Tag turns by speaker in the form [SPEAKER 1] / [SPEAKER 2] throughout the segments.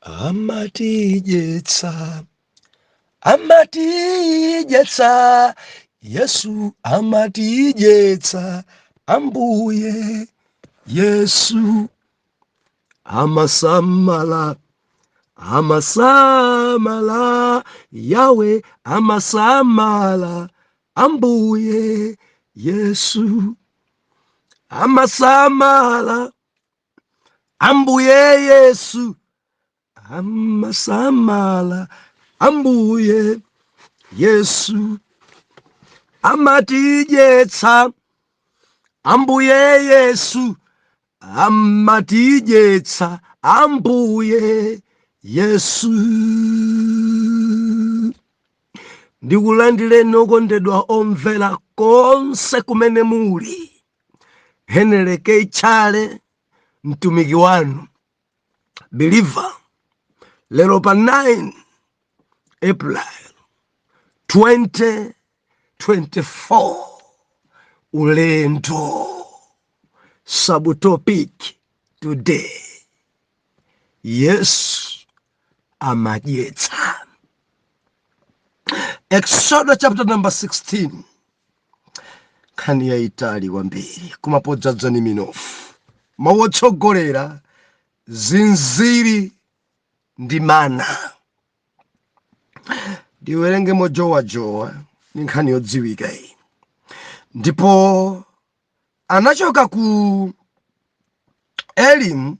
[SPEAKER 1] amatidyetsa, amatidyetsa, Yesu amatidyetsa, Ambuye Yesu amasamala, amasamala, Yawe amasamala, Ambuye Yesu amasamala, Ambuye Yesu amasamala, Ambuye Yesu amatidyetsa, Ambuye Yesu amatidyetsa, Ambuye Yesu. Ndikulandireni okondedwa omvera konse kumene muli. Henry K. Chale, mtumiki wanu, believer. Lero pa 9 April 2024, ulendo. Subtopic today, Yesu amatidyetsa. Exodus chapter number 16. Nkhani yaitali kwambiri kumapodzaza ni minofu. Mawotsogolera zinziri ndi mana. Ndiwerenge mojowa ni nkhani yodziwika iyi. Ndipo anachoka ku Elimu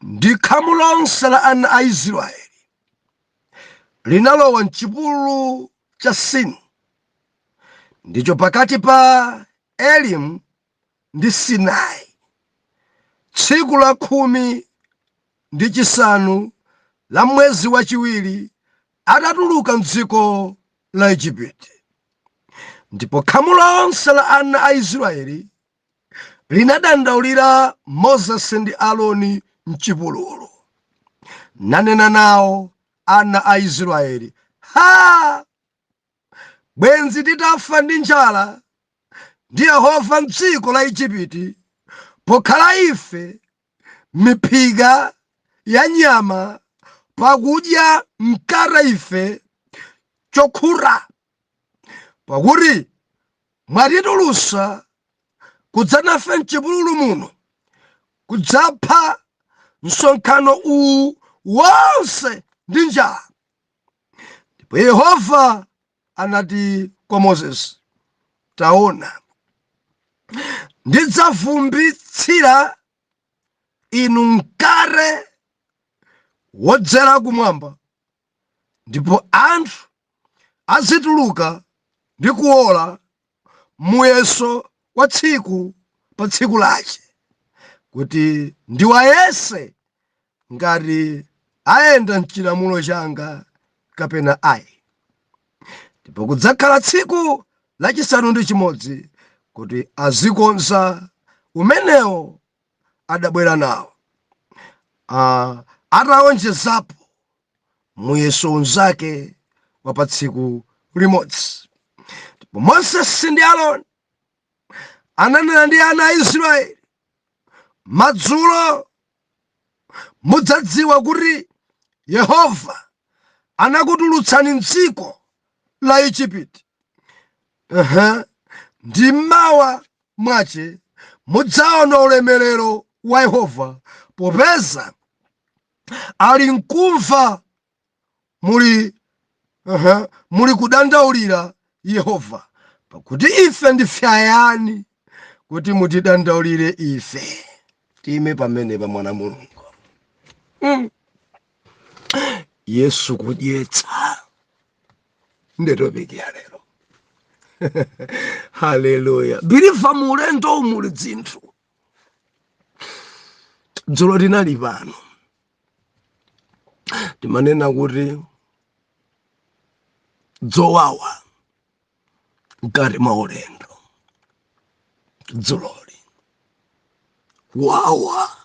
[SPEAKER 1] ndi khamu lonse la ana a Israeli linalowa m'chipululu cha Sini, ndicho pakati pa Elimu ndi Sinai, tsiku la 15 la mwezi wachiwiri atatuluka m'dziko la Igupto. Ndipo khamu lonse la ana a Israeli linadandaulira Moses ndi Aaroni m'chipululu, nanena nawo ana a Israeli, ha! Bwenzi titafa ndi njala ndi Yehova m'dziko la Igupto, pokhala ife miphika ya nyama pakudya mkata ife chokhura, pakuti mwatitulutsa kudzanafe m'chipululu muno, kudzapha msonkhano uwu wonse ndi njala. Ndipo Yehova anati kwa Moses, taona, ndidzavumbitsira inu mkate wodzera kumwamba, ndipo anthu azituluka ndi kuola muyeso wa tsiku pa tsiku lache, kuti ndiwayese ngati ayenda m'chilamulo changa kapena ayi. Ndipo kudzakhala tsiku lachisanu ndi chimodzi kuti azikonza umenewo adabwera nawo, atawonjezapo muyeso unzake wa pa tsiku limodzi. Ndipo Moses ndi Aaroni ananena ndi ana a Israeli, madzulo mudzadziwa kuti Yehova anakutulutsani m'dziko la Igupto. Ndi mmawa mwache mudzaona ulemerero wa Yehova, popeza ali mkumva muli kudandaulira Yehova, pakuti ife ndife ayani kuti mutidandaulire ife. Time pamene pa mwana Mulungu. Yesu kudyetsa ndetopikira lero. Haleluya. Biliva mulendo muli dzinthu. Dzulo linali pano timanena kuti dzowawa ngati maulendo. Dzuloli wawa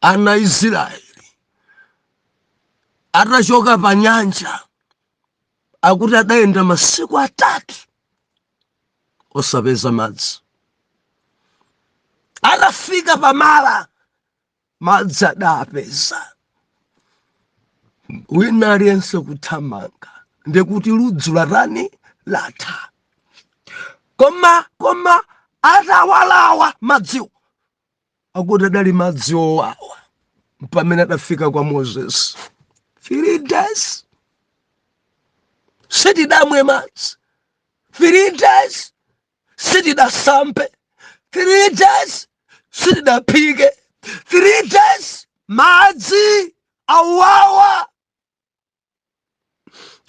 [SPEAKER 1] ana Israeli atachoka pa nyanja, akuti adayenda masiku 3 osapeza madzi. Atafika pamala madzi adapeza. Wina aliyense kuthamanga ndekuti ludzu latani latha. Koma atawalawa madziwo akuti adali madzi owawa pamene adafika kwa Moses. 3 days sitidamwe madzi, 3 days sitidasambe, 3 days sitidaphike, 3 days madzi awawa.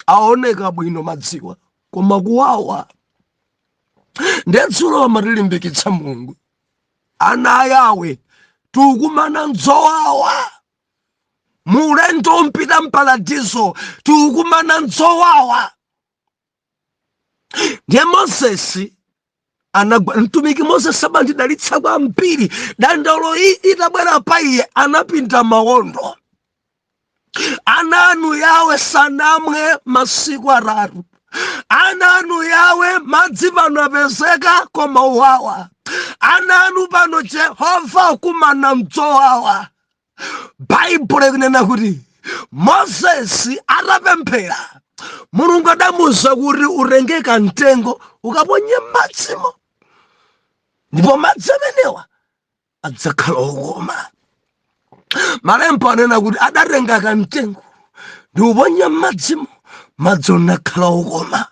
[SPEAKER 1] Aoneka bwino madziwa koma kuwawa. Ndetsulo amatilimbikitsa Mulungu. Ana a Yawe tukumana nzowawa. Mulendo mpita mparadiso tukumana nzowawa. Ndiye Mosesi mtumiki Moses amandidalitsa kwambiri. Dandaulo itabwera pa iye anapinda mawondo. Ana anu Yawe sanamwe masiku 3. Ana anu Yawe madzi pano apezeka koma uwawa. Ana anu pano Jehova kumana nzowawa. Bible ikunena kuti Moses atapemphera Mulungu adamuza kuti urengeka mtengo ukaponye m'madzimo, ndipo madzi amenewa adzakhala okoma. Malemba anena kuti adatenga kamtengo ndi uponya m'madzimo, madzi onakhala okoma.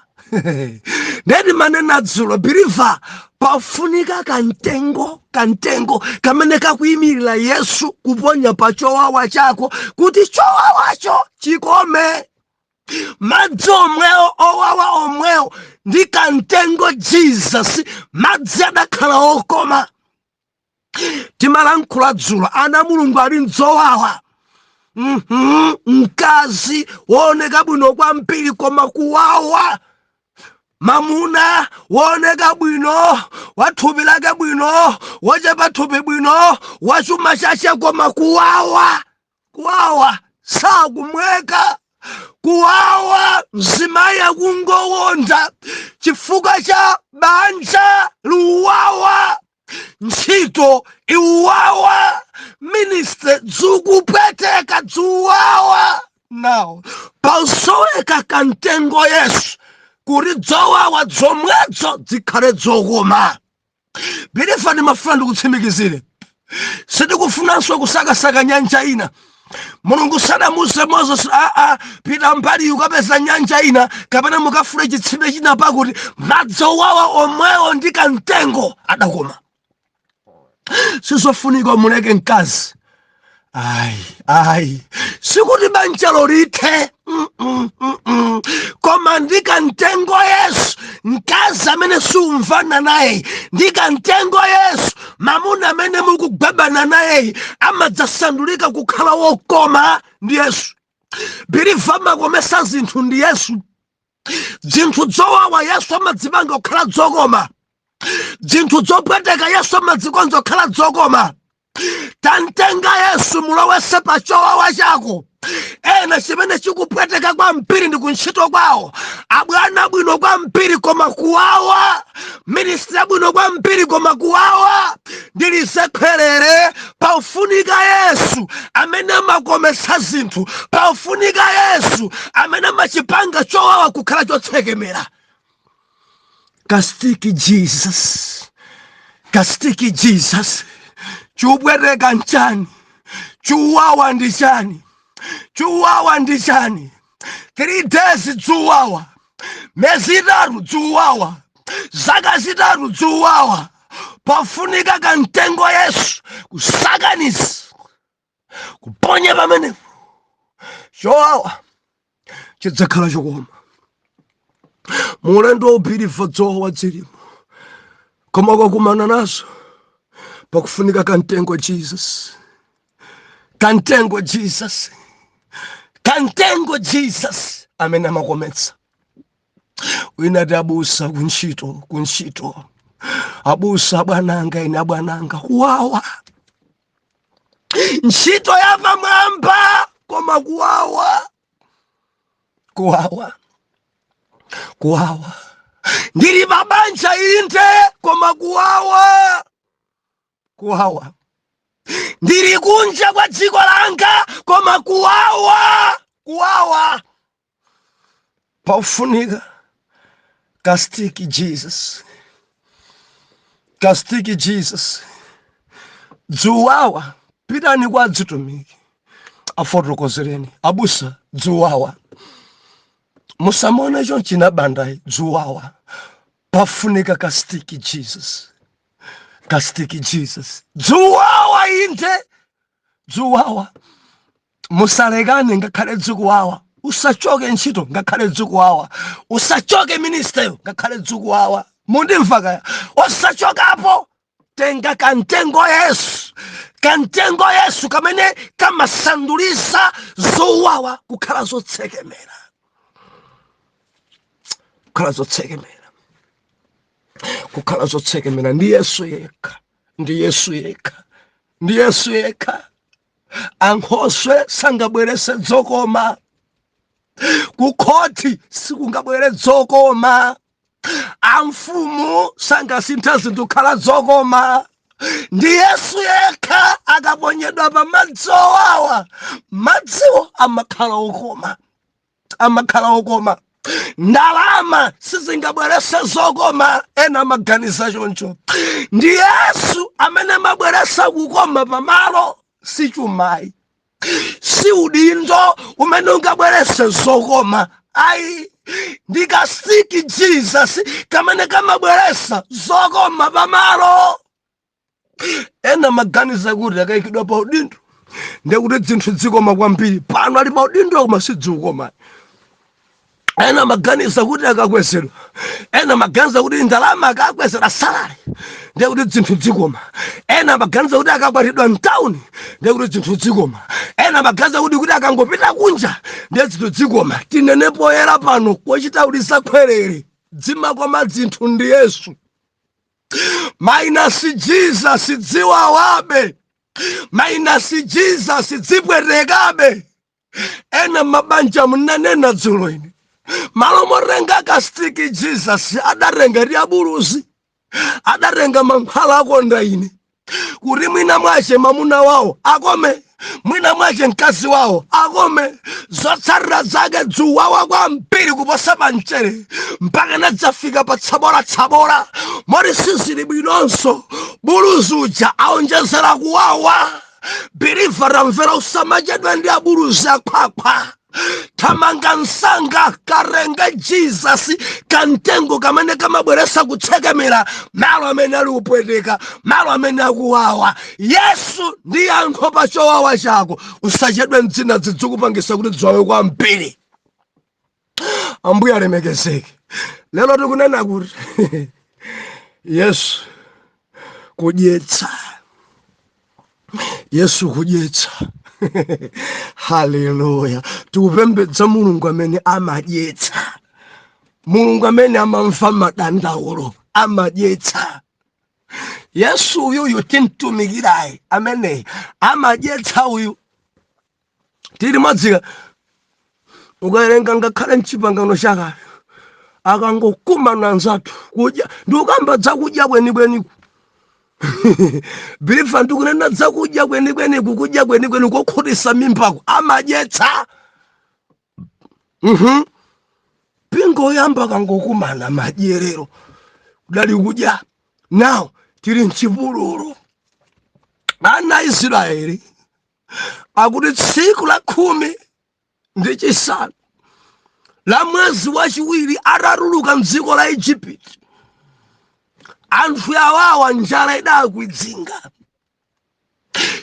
[SPEAKER 1] Ndeti manena dzulo believe pafunika kantengo kamene kakuyimirira Yesu kuponya pa chowawa chako kuti chowawacho chikome. Madzi omwewo owawa omwewo ndi kantengo Jesus, madzi adakhala okoma. Timalankhula dzulo ana Mulungu ali nzowawa. Mkazi wooneka bwino kwambiri koma kuwawa. Mamuna wooneka bwino, wathupi lake bwino, wochepa thupi bwino, wachuma chache koma kuwawa. Kuwawa sakumweka. Kuwawa mzimayi akungowonda chifukwa cha banja luwawa. Ntchito iwawa, ministry dzukupweteka dzuwawa. Now pasoweka kantengo Yesu kuti dzowawa zomwezo zikhale zokoma. Believe ni mafrandi kutsimikizire. Sitikufunanso kusakasaka nyanja ina. Mulungu sadamuze Moses pita mbali ukapeza nyanja ina kapena mukafule chitsime china pakuti madzi owawa omwewo ndi kantengo adakoma. Sizofunika muleke mkazi. Sikuti banja lolithe. Koma ndi kantengo Yesu, mkazi amene sumvana naye ndi kantengo Yesu, mamuna amene mukugwebana naye amadzasandulika kukhala wokoma ndi Yesu. Believe amakomesa zinthu ndi Yesu. Zinthu zowawa Yesu amadzipanga kukhala zokoma. Zinthu zopweteka Yesu amadzikonza kukhala zokoma. Tantenga Yesu mulowese pa chowawa chako. Ena chimene chikupweteka kwambiri ndi kuntchito kwawo. Abwana bwino kwambiri koma kuwawa. Ministry bwino kwambiri koma kuwawa. Ndilisekwerere paufunika Yesu amene amakomesa zinthu. Paufunika Yesu amene amachipanga chowawa kukhala chotsekemera. Kastiki Jesus. Kastiki Jesus. Chubwereka nchani. Chuwawa ndi chani. Chuwawa ndi chani. 3 days chuwawa. Mezi 3 chuwawa. Zaka 3 chuwawa. Pafunika kantengo Yesu kusakanisa kuponya pamene chowawa chidzakhala chokoma. Mulendo obirifa zowawa zilimo koma kwakumana nazo pakufunika kantengo Jesus. Kantengo Jesus. Kantengo Jesus amene amakometsa. Wina tabusa kunchito. Abusa bwananga ine abwananga kuwawa. Ntchito yava mwamba koma kuwawa. Kuwawa. Ndili babanja inde koma kuwawa. ndiri kunja kwa dziko langa, koma kuwawa paufunika kastiki Jesus, kastiki Jesus. Dzuwawa pitani kwa atumiki afotokozereni, abusa dzuwawa musamona chonchi na bandai, dzuwawa pafunika kastiki Jesus, kastiki Jesus. Dzuwawa inde, dzuwawa musalekane ngakhale dzikuwawa, usachoke ntchito ngakhale dzikuwawa, usachoke ministero ngakhale dzikuwawa. Mundimva kaya? Usachokapo, tenga kantengo Yesu, kantengo Yesu kamene kamasandulisa zowawa kukhala zotsekemera, kukhala zotsekemera, kukhala zotsekemera. Ndi Yesu yekha, ndi Yesu yekha, ndi Yesu yekha. Ankhoswe sangabwerese dzokoma, kukhoti sikungabwere dzokoma, amfumu sangasintha zinthu khala dzokoma. Ndi Yesu yekha akaponyedwa pa madzi owawa, madziwo amakhala okoma, amakhala okoma. Ndalama sizingabwerese zokoma, ena maganiza choncho. Ndi Yesu amene mabweresa kukoma pamalo, si chumayi, si udindo umene ungabwerese zokoma. Ayi, ndikastiki Jesus kamene kamabweresa zokoma pamalo. Ena maganiza kuti akayikidwa pa udindo ndekuti zinthu zikoma kwambiri. Pano ali pa udindo koma sidzikoma. Ena maganiza kuti akakwezedwa, ena maganiza kuti ndalama akakwezera salary ndekuti zinthu zikoma. Ena maganiza kuti akakwatidwa mtawuni ndekuti zinthu zikoma. Ena maganiza kuti akangopita kunja ndiye zinthu zikoma. Tinenepo era pano kochita ulisa khwerere, dzimakoma zinthu ndi Yesu. Minus Jesus dziwawabe, minus Jesus dzipwetekabe. Ena mabanja munanena dzulo ine, malo morenga kastiki Jesus adarenga riabuluzi, adarenga mankhwala akonda ine, kuti mwina mwache mamuna wawo akome, mwina mwache mkazi wawo akome. Zotsatira zake dzuwawa kwambiri kuposa panchere, mpaka nadzafika pa tsabola mori sizili bwinonso. Buluzi uja aonjezera kuwawa. Beliva ramvera usamachedwa ndi abuluzi akhwakhwa. Tamanga nsanga karenga Jesus, kantengo kamene kamabweresa kutsekemera malo amene ali kupweteka, malo amene akuwawa. Yesu ndi yankho pa chowawa chako. Usachedwe mdzina zidzikupangisa kuti dziwawe kwambiri. Ambuye alemekezeke. Lero tikunena kuti Yesu kudyetsa, Yesu kudyetsa. Haleluya. Tikupembedza Mulungu amene amadyetsa, Mulungu amene amamva madandaulo, amadyetsa. Yesu uyu tintumikirayi amene amadyetsa uyu. Tili madzika ukaerenga ngakhale mchipangano chakale akangokumana anzathu kudya ndi ukamba dzakudya kwenikweni. Beliva ndikunena dzakudya kwenikweni, kukudya kwenikweni kokhutisa mimpako, amadyetsa. Pingo yamba kangokumana madyerero kudali kudya. Now tili mchipululu, ana Israeli akuti tsiku la 15 la mwezi wachiwiri atatuluka mdziko la Egypt, anthu awawa njala idakwidzinga,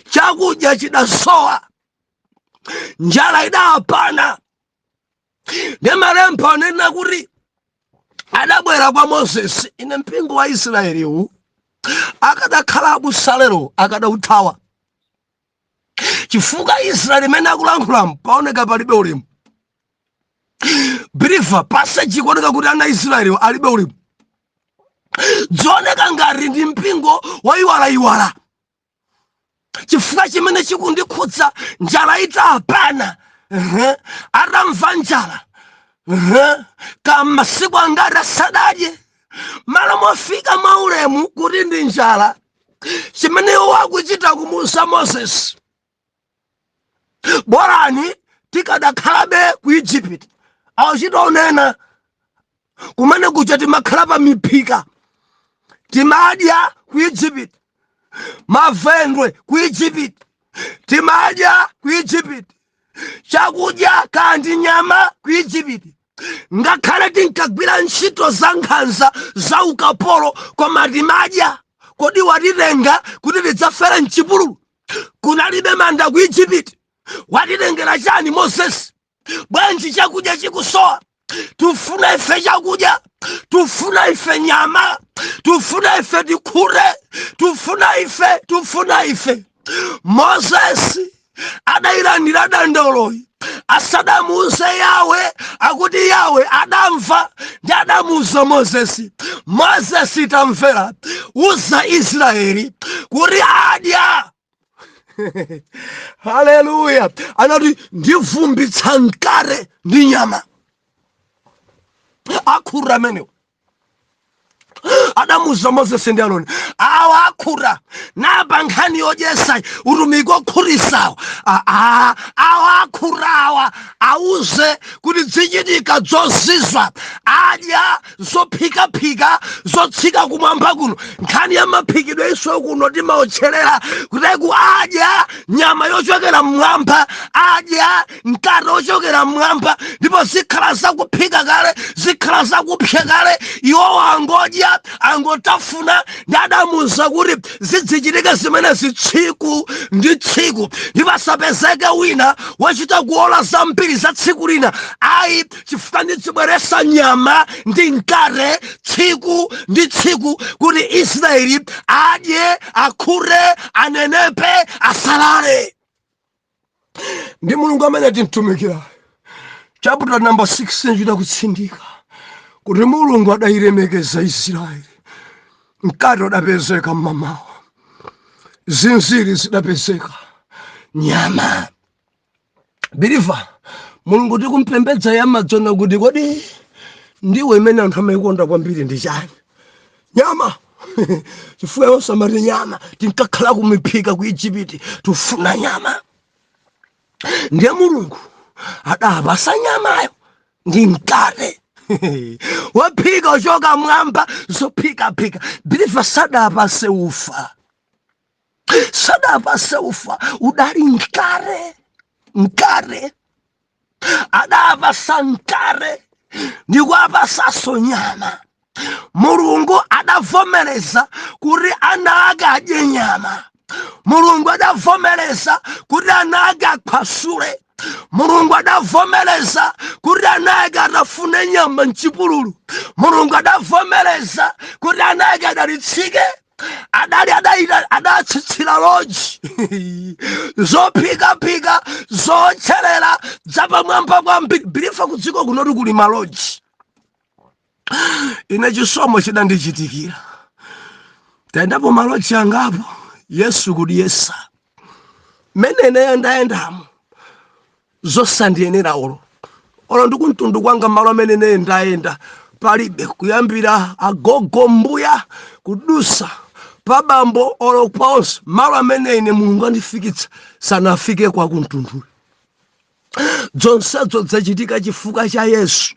[SPEAKER 1] chakudya chidasowa, njala idapana. Ndi malemba anena kuti adabwera kwa Moses, ine mpingo wa Israeli uwu akadakhala abusalero akadauthawa, chifukwa Israeli mene akulankhulamu paoneka palibe ulemu. Beliva passage ikuoneka kuti ana Israeli alibe ulemu, dzioneka ngati ndi mpingo waiwala. Chifukwa chimene chikundikhudza njala itapana, atamva njala, kama masiku angati asadadye, malo mofika maulemu kuti ndi njala, chimene wakuchita kumusa Moses, borani tikadakhalabe ku Egypt. Achitaonena kumene kuja timakhala pa miphika, timadya ku Egypt, mavendwe ku Egypt, timadya ku Egypt, chakudya kandi nyama ku Egypt. Ngakhale tinkagwira ntchito za nkhanza za ukapolo koma timadya. Kodi watitenga kuti tidzafere m'chipululu? Kunalibe manda ku Egypt. Watitengera chani Moses? Bwanji chakudya chikusowa? Tufuna ife chakudya, tufuna ife nyama, tufuna ife tikhure, tufuna ife. Moses adayilandira dandauloyi asadamuze Yawe, akuti Yawe adamva ndi adamuza Moses. Moses tamvera, uza Israeli kuti adya. Haleluya. Anati ndivumbitsa nkare ndi nyama. Akhura menewo adamuza Moses ndi Aroni, awa akhura napa nkhani yodyesa utumiki okhurisawo. Awa akhurawa auze kuti zichitika zozizwa, adya zophikaphika zotsika kumwamba kuno. Nkhani ya maphikidwe iso kuno timaotcherera kuti adya nyama yochokera mmwamba, adya mkate wochokera mmwamba, ndipo zikhala zakuphika kale, zikhala zakupsya kale. Iwo angodya angotafuna. Ndi adamuza kuti zidzichitika zimenezi tsiku ndi tsiku, ndipo asapezeke wina wachita kuola zambiri za tsiku lina. Ayi, chifukwa ndizibweresa nyama ndi mkate tsiku ndi tsiku kuti Israeli adye, akhure, anenepe, asalale. Ndi Mulungu amene timtumikira. Chapter number 6 njita kutsindika kuti Mulungu adayilemekeza Israeli. Mkate udapezeka mmamawa, zinziri zidapezeka, nyama. Believer, Mulungu tikumpembedza yamadzona kuti kodi ndiwe imene anthu amayikonda kwambiri ndi chani? Nyama. Chifukwa yosamati nyama tinkakhala kumiphika ku Egypt, tufuna nyama. Ndiye Mulungu adapasa nyamayo ndi mkate. Waphika uchoka mwamba zophika. Believer, sadapase ufa, sadapase ufa, udali mkate. Adapasa mkate ndiko apasaso nyama. Mulungu adavomereza kuti ana ake adye nyama. Mulungu adavomereza kuti ana ake akhwasule. Mulungu adavomereza kuti ana ake atafune nyama m'chipululu. Mulungu adavomereza kuti ana ake adalitsike. Adatsitsira loji zophika zotcherera zapamwamba kwambiri. Bilifa kudziko kunoti kuli maloji. Ine chisomo chidandichitikira. Taendapo maloji angapo Yesu kudiyesa. Menene ndayendamo zosandiyenera olo ndikumtundu kwanga malo amene ndayenda palibe, kuyambira agogo mbuya kudusa pabambo olo paonse malo amene ine Mulungu andifikitsa sanafike kwa kumtundu. Zonsezo zachitika chifukwa cha Yesu.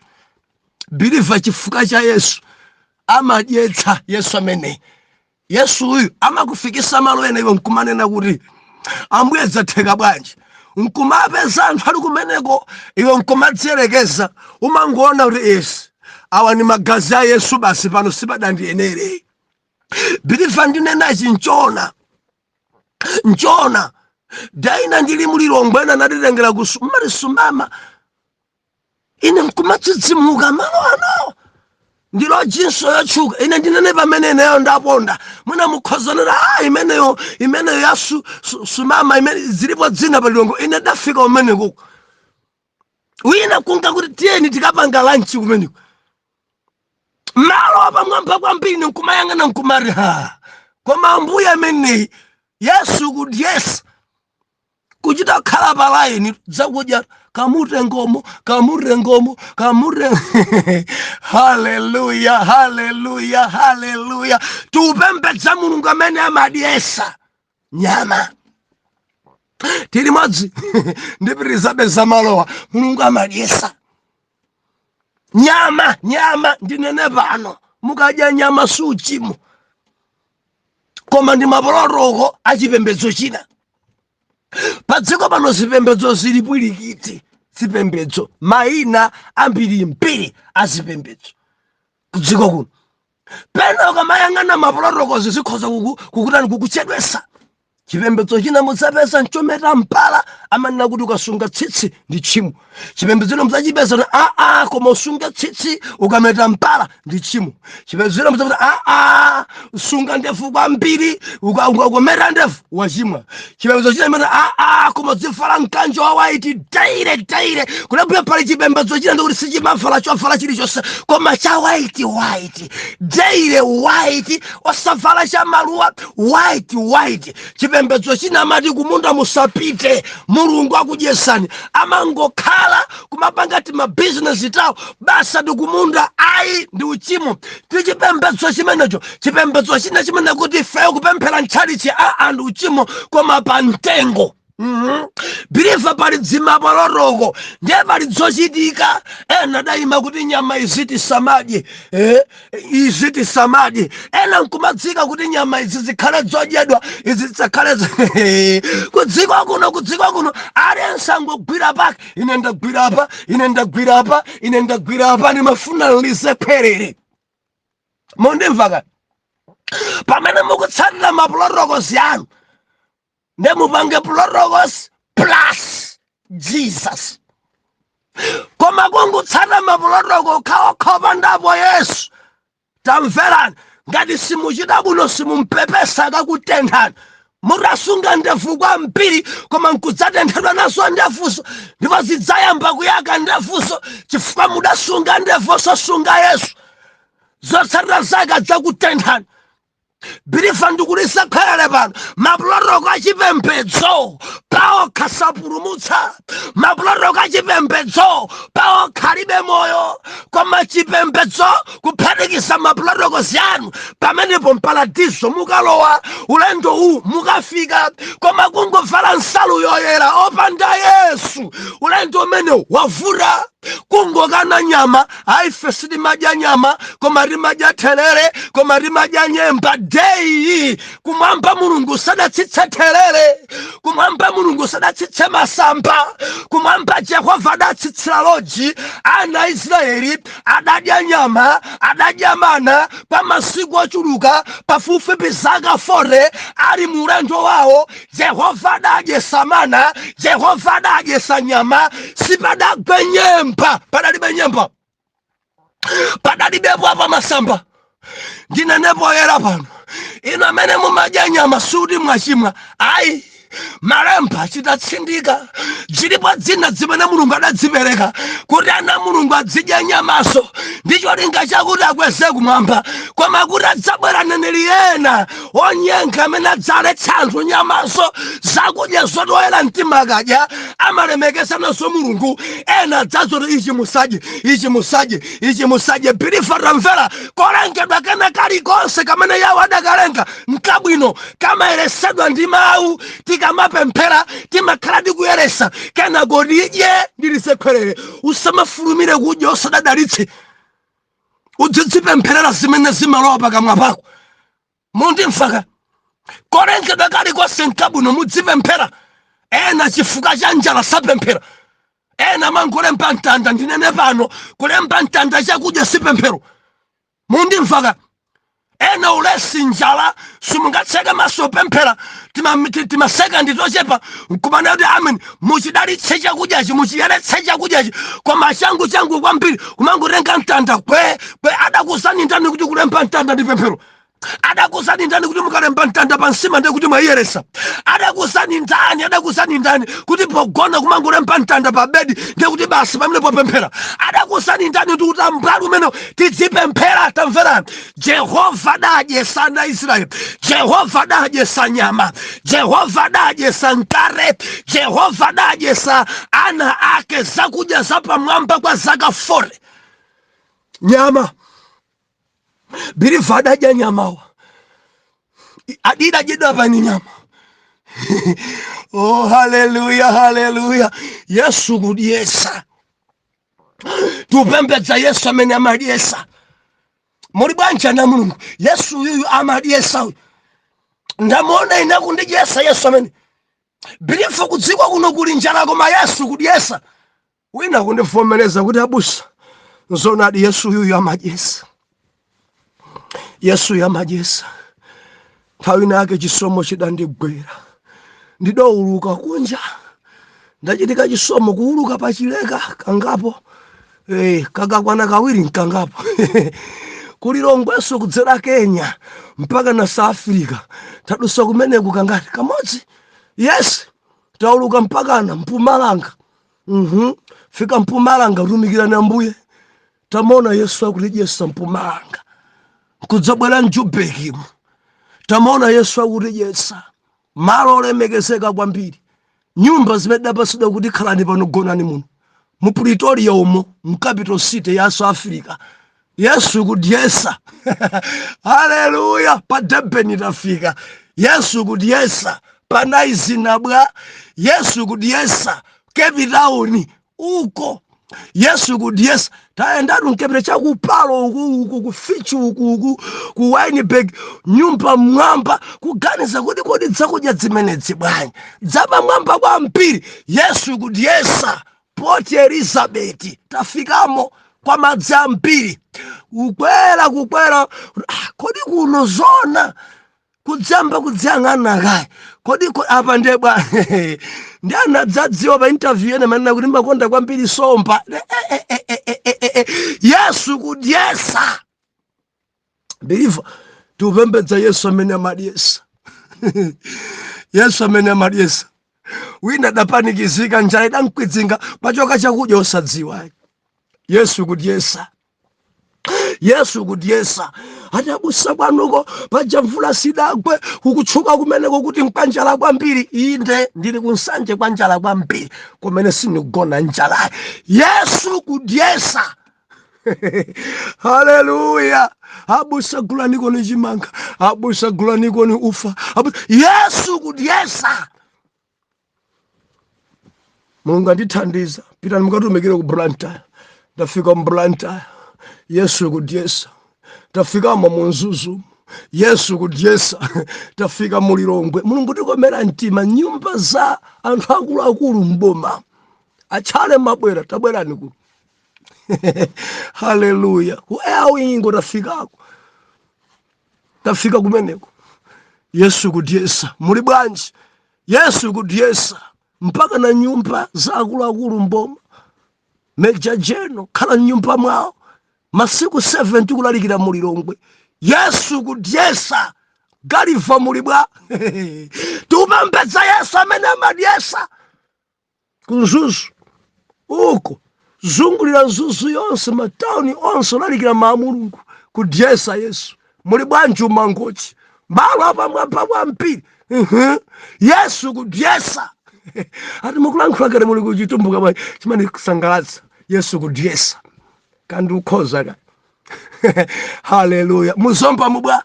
[SPEAKER 1] Believer, chifukwa cha Yesu amadyetsa Yesu amene. Yesu uyu amakufikisa malo ene iwe nkumanena kuti Ambuye zatheka bwanji. Nkumapeza anthu ali kumeneko iwe nkumadziyerekeza, umangoona kuti yes, awa ni magazi a Yesu basi pano sipadandiyenere. Believer, ndinenachi nchona daina ndili mulilongwe ena natitengera kusumali sumama ine nkumatsitsimuka malo ano ndilo jinso yotchuka. Ine ndinene pamene neyo ndaponda mwina mukhozanira imeneyo yasu sumama imene zilipo dzina palilongo. Ine ndafika umeneko wina kunga kuti tiyeni tikapanga lunch kumeneko malo apamwamba kwambiri nkumayang'ana nkumati koma Ambuye amene Yesu kudyesa kuchita khala palaini zakudya kamurengomo haleluya haleluya haleluya. Tupembedza mulungu amene amadyesa nyama tili madzi ndipitirizabe zamalowa. Mulungu amadyesa nyama ndinene pano mukadya nyama suchimo, koma ndi mapolotoko achipembedzo china. Padziko pano zipembedzo zili bwirikiti, zipembedzo maina ambirimbiri azipembedzo kudziko kuno. Pena ukamayang'ana mapolotokozi zikhoza kukutani kukuchedwesa. Chipembedzo china mudzapeza nchometa mpala amanena kuti ukasunga tsitsi ndi tchimo. Chipembedzo china mudzachipeza koma usunga tsitsi ukameta mpala ndi tchimo. Chipembedzo china mudzapeza usunga ndefu kwambiri ukameta ndefu wachimwa. Chipembedzo china imene koma udzifala mkanjo wa white daire kulabwera pali chipembedzo china ndikuti sichimafala chofala chilichonse koma cha white daire white, osavala cha maluwa white. Chipembedzo china amati kumunda musapite, mulungu akudyesani. Amangokhala kumapanga ti mabizinesi tawo basa ndi kumunda ayi ndi uchimo. Tichipembedzo chimenecho chipembedzo china chimene kuti ifeyo kupemphera ntchalichi ndi uchimo koma pa mtengo. Biliva pali dzima polotoko ndiye pali zochitika. Ena dayima kuti nyama iziti samadye ena nkumadzika kuti nyama izi zikhale zodyedwa izi zisakhale kudziko kuno aliyense angogwira pake. Ine ndagwira apa ndimafuna lisepherere. Mondimva kani? Pamene mukutsatira mapolotokosi anu ndemupange protocol plus Jesus. Koma kungutsata mapolotoko khawakhawa ndapo Yesu, tamverani ngati simuchita bwino simumpepesa kakutenthani. Mutasunga ndefu kwambiri koma nkudzatenthedwa naso ndefuso ndipo zidzayamba kuyaka ndefuso chifukwa mudasunga ndefu osasunga Yesu. Zotsatira zake adzakutenthani. Bilifa ndikulisa khalele pano mapolotoko achipembedzo pawo khasapulumutsa, mapolotoko achipembedzo pawo khalibe moyo, koma chipembedzo kuphatikisa mapolotoko zanu pamenepo mparadiso mukalowa ulendo uwu mukafika. Koma kungovala nsalu yoyera opanda Yesu ulendo umene wavuta. Kungokana nyama aife sitimadya nyama koma timadya thelere koma timadya nyemba dei. Kumwamba mulungu sadatsitse thelere, kumwamba mulungu sadatsitse masamba, kumwamba Jehova adatsitsira loji. Ana Israeli adadya nyama adadya mana pa masiku ochuluka pafupifupi zaka 40 ali mulendo wawo. Jehova adadyesa mana, Jehova adadyesa nyama, sipadagwe nyemba, padalibe nyemba, padalibepo apa masamba. Ndinenepo yera pano ino amene mumadya nyama suti mwachimwa ayi. Malemba chitatsindika zilipo dzina zimene mulungu adadzipereka kuti ana mulungu adzidya nyamaso ndicho linga chakuti akweze kumwamba. Koma kuti adzabwera neneli ena onyenga amene adzaletsa anthu nyamaso zakudya zotoyera mtima akadya amalemekesa naso mulungu. Ena adzazoti ichi musadye. Bilifa tamvera kolengedwa kena kalikonse kamene Yawo adakalenga nkabwino kamayeresedwa ndi mawu. Tikamapemphera timakhala tikuyeresa kena godidye ndilisekwerere. Usamafulumire kudya osadadalitse, udzipempherera zimene zimalowa pakamwa pako. Mundimvaka kolengedwa kalikonse nkabwino mudzipemphera. Ena chifukwa cha njala sapemphera, ena mangolemba mtanda. Ndinene pano kulemba mtanda chakudya sipemphero. Mundimvaka ena ulesi njala simungatseke maso pemphera. Timaseka nditochepa nkumana kuti amen muchidalitse chakudyachi muchiyeretse chakudyachi koma changu kwambiri kumangotenga mtanda kwe adakuzani ndani kuti kulemba mtanda ndi pemphero. Adakusani ndani kuti mukalemba mtanda pansima ndi kuti mwayeresa? Adakusani ndani kuti pogona kumangolemba mtanda pa bedi ndi kuti basi pamene popemphera? Adakusani ndani kuti ambali umene tidzipemphera? Tamverani, Jehova dadyesa ana Israeli, Jehova dadyesa nyama, Jehova dadyesa nkare, Jehova dadyesa ana ake zakudya zapamwamba kwa zaka 40. Nyama biliva adadya nyamawa, adidajidwa pani nyama. Oh, haleluya, haleluya. Yesu kudyesa. Tupembedza Yesu amene amadyesa. Muli bwanji na Mulungu? Yesu yuyu amadyesa. Ndamuona ine kundidyesa Yesu amene. Bilifa kudzikwa kuno kuli njala koma Yesu kudyesa. Wina kundivomereza kuti abusa nzonadi Yesu yuyu amadyesa. Yesu yamadyesa. Nthawi nake chisomo chidandigwera. Ndidowuluka kunja. Ndachitika chisomo kuwuluka pachileka kangapo. Kakakwana kawiri nkangapo. Kulilongweso kudzera Kenya mpaka na South Africa. Tadusa kumeneku kangati kamodzi. Yes. Tawuluka mpaka na Mpumalanga. Fika Mpumalanga rumikira na Mbuye. Tamona Yesu akulidyesa Mpumalanga. Kudzabwera Njubeki. Tamona Yesu akulidyesa. Malo olemekezeka kwambiri. Nyumba zimedapasida kuti khalani pano gonani muno. Mu Pretoria umo, mu capital city ya South Africa. Yesu kudyesa. Haleluya. Pa Durban tafika. Yesu kudyesa. Pa Naizinabwa. Yesu kudyesa. Cape Town uko. Yesu kudyesa. Taendatu nkepere chakupalo uku kufichu uku ku Wynberg nyumba mwamba kuganiza kuti kodi dzakudya zimenezi bwanyi dzapa mwamba kwa mpiri. Yesu kudyesa. Port Elizabeth tafikamo kwa madzi ampiri. Kukwera kodi kuno zona kudzamba kudziyang'ana kaya kodi apa ndebwa ndi anadzadziwa pa interview ene manena kuti makonda kwambiri somba. Yesu kudyesa. Believe tupembedza Yesu amene amadyesa. Yesu amene amadyesa. Wina dapanikizika njala idankwidzinga pachoka chakudya osadziwa. Yesu kudyesa. Yesu kudyesa. Adabusa kwanuko pajamvula sidagwe kukutchuka kumeneko kuti mkwanjala kwambiri. Inde ndili kunsanje kwanjala kwambiri kumene sinigona njala. Yesu kudyesa. Haleluya. Abusa gulaniko ni chimanga. Abusa gulaniko ni ufa. Yesu kudyesa. Mulungu andithandiza. Pitani mukatumikire ku Blantyre. Ndafika mu Blantyre. Yesu kudyesa. Tafika mu Nzuzu. Yesu kudyesa. Tafika mu Lilongwe. Mulungu tikomera mtima nyumba za anthu akuluakulu mboma. Achale mabwera tabwerani ku. Haleluya. Kuewingo tafikako. Tafika kumeneko. Yesu kudyesa. Muli bwanji? Yesu kudyesa. Mpaka na nyumba za akuluakulu mboma. Meja Jeno khala nyumba mwawo. Masiku 7 tikulalikira mu Lilongwe. Yesu kudyesa. Galiva muli bwa. Tupembedza Yesu amene amadyesa. Kunzuzu uko zungulira Nzuzu yonse matauni onse olalikira ma Mulungu kudyesa Yesu. Muli bwanji umangochi malo apa mwamba kwa mpiri. Yesu kudyesa. Ati mukulankhula kale muli kuchitumbuka bwa chimene kusangalatsa. Yesu kudyesa. Kandi ukhoza ka. Haleluya. Muzomba mubwa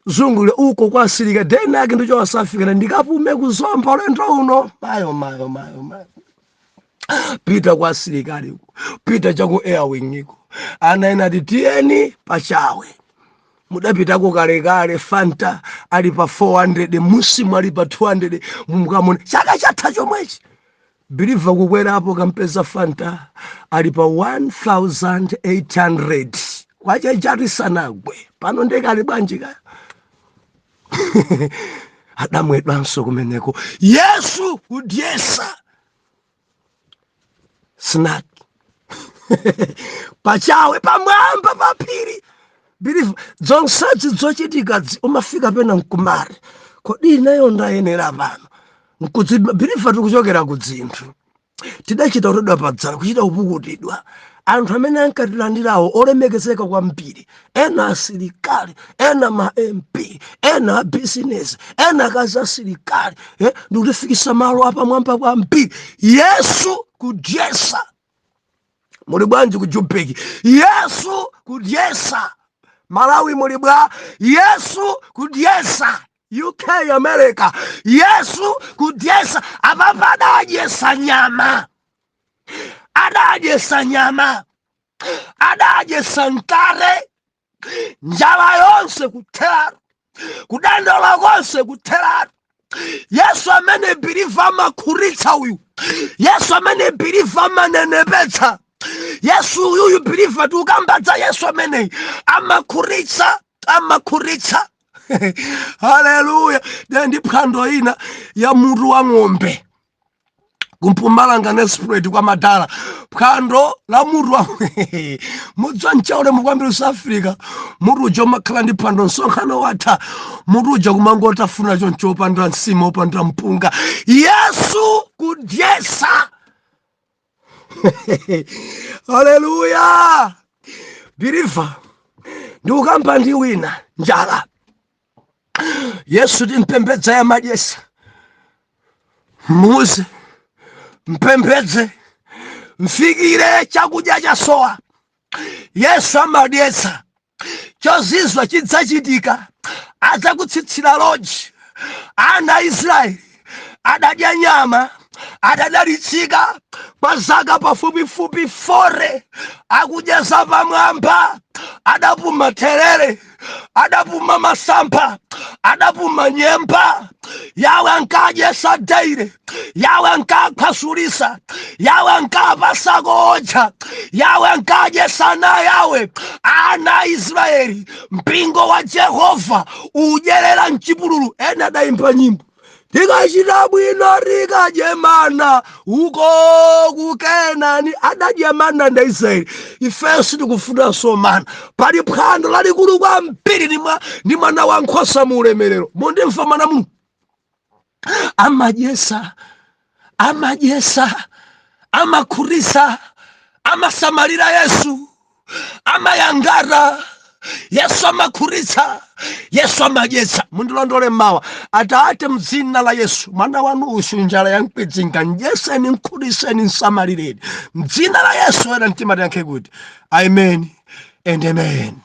[SPEAKER 1] zungule uko kwa silika dena yake ndicho wasafika ndikapume kuzomba ulendo uno. Mayo. Pita kwa silikali uko. Pita chaku airwing uko. Anaena titieni pachawe. Mudapita ko kale Fanta ali pa 400, Musimu ali pa 200, mumukamone chaka chatha chomwechi. Biliva kukwera hapo kampeza Fanta ali pa 1800. Kwacha chati sanagwe. Pano ndekali bwanji kaya. Adamwedwanso kumeneko. Yesu kudyesa. Snack. Pachawe pamwamba papiri. believe zonsazi zochitika umafika pena nkumari kodi inayo ndayenera pano believe tikuchokera ku zinthu tidachita kutodwa padzala kuchita upukutidwa anthu amene ankatilandirawo olemekezeka kwambiri, ena asilikali, ena ma MP, ena business, ena kazi asilikali, ndikulifikisa malo apamwamba kwambiri. Yesu kudyesa muli bwanji ku Joburg, Yesu kudyesa Malawi, muli bwa Yesu kudyesa UK, America, Yesu kudyesa apapa adadyesa nyama, adadyesa nyama, adadyesa nkare, njala yonse kuthera, kudandaula konse kuthera. Yesu amene believe amakhuritsa uyu, Yesu amene believe amanenepetsa, Yesu uyu believe ati ukambatsa Yesu amene amakhuritsa, amakhuritsa. Haleluya. Ndi phwando ina ya mutu wa ng'ombe kumpumalanga Nelspruit kwa Madala, phwando la mutu wa mudzwa nchaule mukwambira South Africa, mutu uja umakhala ndi phwando nsonkhano watha, mutu uja kumangota funa choncho opandira nsima, opandira mpunga. Yesu kudyesa. Haleluya. Believe ndi ukamba ndi wina njala, Yesu timpembedza ya madyesa, muze mpembedze mfikire chakudya chasowa. Yesu amadyesa, chozizwa chidzachitika, adzakutsitsira lodge. Ana Israeli adadya nyama, adadalitsika kwa zaka pafupifupi 40, akudyesa pamwamba, adapuma terere, adapuma masampa, adapuma nyemba. Yawe ankadyesa daire, Yawe ankakhwasulisa, Yawe ankapasa koja, Yawe ankadyesa na Yawe. Ana Israeli, mpingo wa Jehova udyerera mchipululu. Ena adayimba nyimbo, tikachita bwino tikajemana uko kukenani. Adadyemana nda Israeli. Ifenso tikufuna somana, pali phwando lalikulu kwambiri ndi mwana wa nkhosa mu ulemerero. Mundimva mwana muno amadyesa, amadyesa, amakhurisa, amasamalira Yesu, amayangara Yesu, amakhuritsa Yesu, amadyesa. Mundilondole mawa, Atate mdzina la Yesu, mwana wanu uyu njala yankwizinga, ndyeseni, nkhuriseni, nsamalireni mdzina la Yesu. Ena mtima tiyankhe kuti amen and amen.